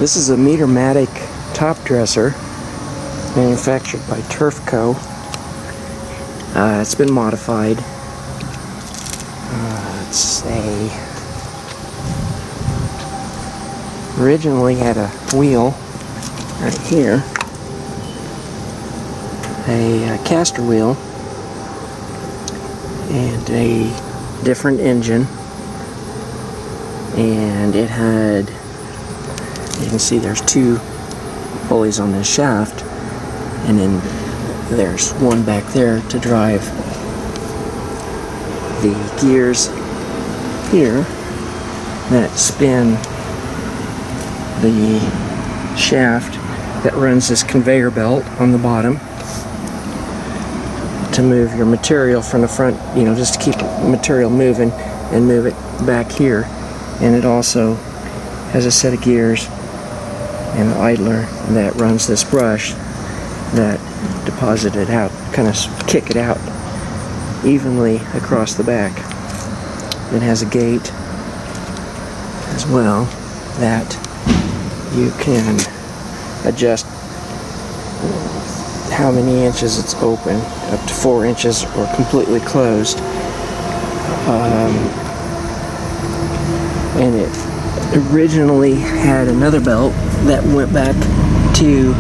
This is a Mete-R-Matic top dresser manufactured by Turfco. It's been modified. Originally had a wheel right here, a caster wheel, and a different engine, and it had, you can see there's two pulleys on this shaft, and then there's one back there to drive the gears here that spin the shaft that runs this conveyor belt on the bottom to move your material from the front, just to keep the material moving and move it back here. And it also has a set of gears and an idler that runs this brush that deposit it out, kind of kick it out evenly across the back. It has a gate as well that you can adjust how many inches it's open, up to 4 inches, or completely closed. And it originally had another belt that went back to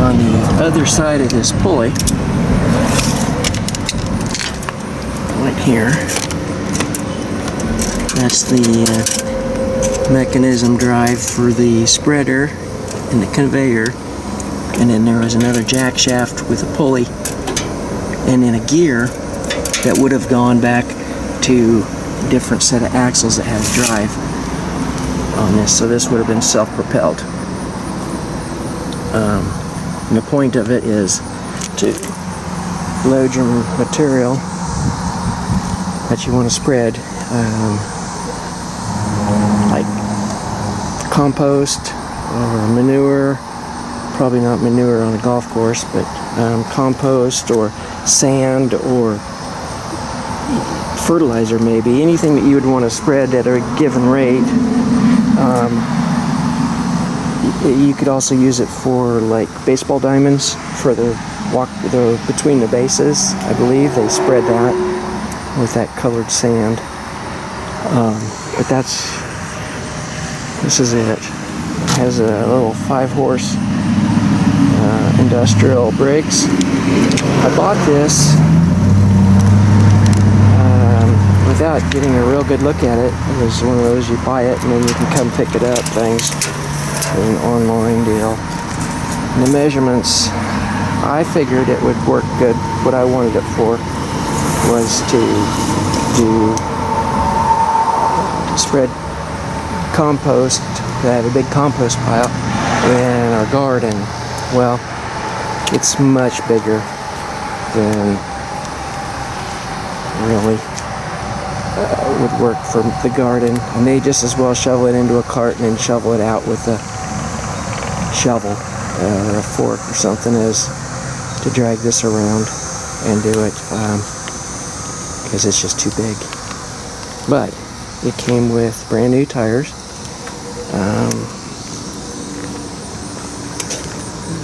on the other side of this pulley, right here. That's the mechanism drive for the spreader and the conveyor. And then there was another jack shaft with a pulley and then a gear that would have gone back to a different set of axles that had a drive on this. So this would have been self-propelled. And the point of it is to load your material that you want to spread, like compost or manure. Probably not manure on a golf course, but compost or sand or fertilizer, maybe. Anything that you would want to spread at a given rate. You could also use it for like baseball diamonds for the between the bases. I believe they spread that with that colored sand. But this is it. It has a little 5-horse industrial brakes. I bought this without getting a real good look at it. It was one of those you buy it and then you can come pick it up things. It was an online deal. And the measurements, I figured it would work good. What I wanted it for was to spread compost. I have a big compost pile in our garden. Well, it's much bigger than really would work for the garden. I may just as well shovel it into a cart and then shovel it out with a shovel or a fork or something as to drag this around and do it, because it's just too big. But it came with brand new tires.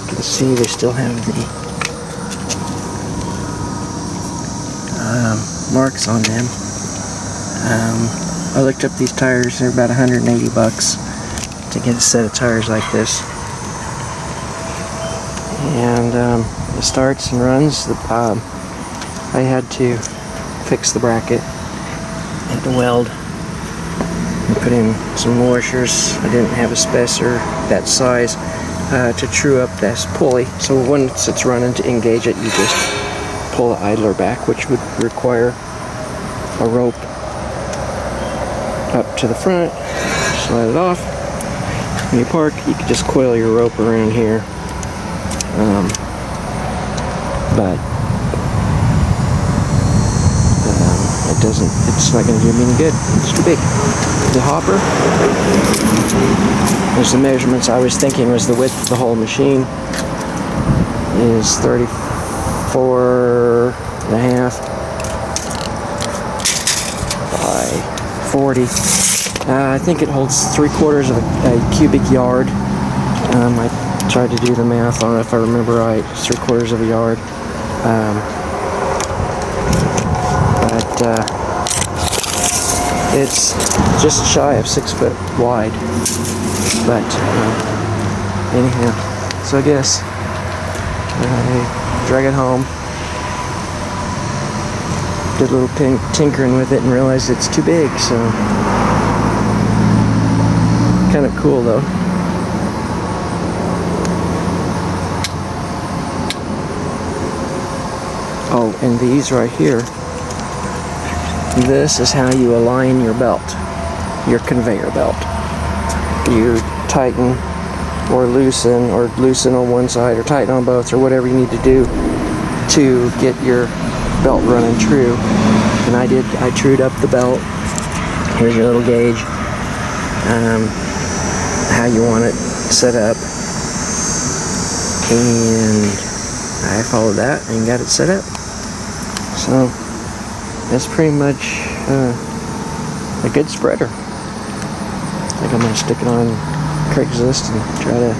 You can see they still have the marks on them. I looked up these tires. They're about $180 to get a set of tires like this. And it starts and runs. I had to fix the bracket. I had to weld and put in some washers. I didn't have a spacer that size to true up this pulley. So once it's running, to engage it, you just pull the idler back, which would require a rope up to the front, slide it off. When you park, you can just coil your rope around here. But it's not going to do me any good. It's too big. The hopper, there's the measurements. I was thinking was the width of the whole machine is 34 and a half by 40. I think it holds 3/4 of a cubic yard. I tried to do the math on it if I remember right. It's 3/4 of a yard. But it's just shy of 6 foot wide. But anyhow, so I guess I drag it home. Did a little tinkering with it and realized it's too big, so kind of cool though. Oh, and these right here, this is how you align your belt, your conveyor belt. You tighten or loosen on one side or tighten on both or whatever you need to do to get your belt running true. And I trued up the belt. Here's your little gauge, how you want it set up, and I followed that and got it set up. So that's pretty much a good spreader. I think I'm gonna stick it on Craigslist and try to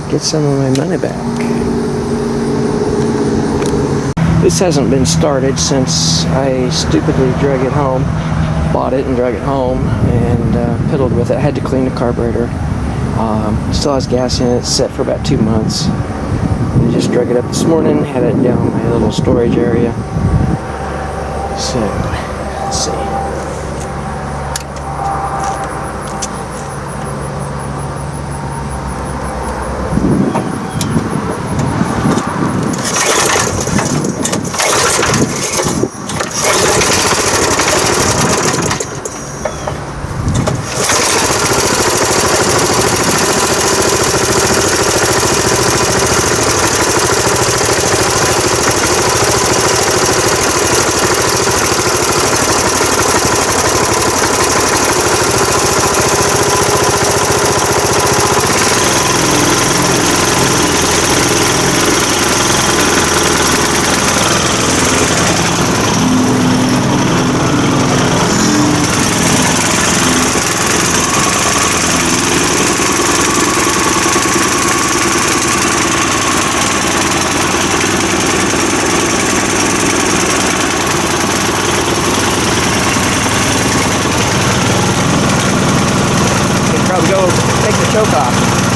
get some of my money back. This hasn't been started since I stupidly drug it home, bought it and drug it home and piddled with it. I had to clean the carburetor. Still has gas in it. It's set for about 2 months. I just drug it up this morning, had it down my little storage area. So, let's see. Go take the choke off.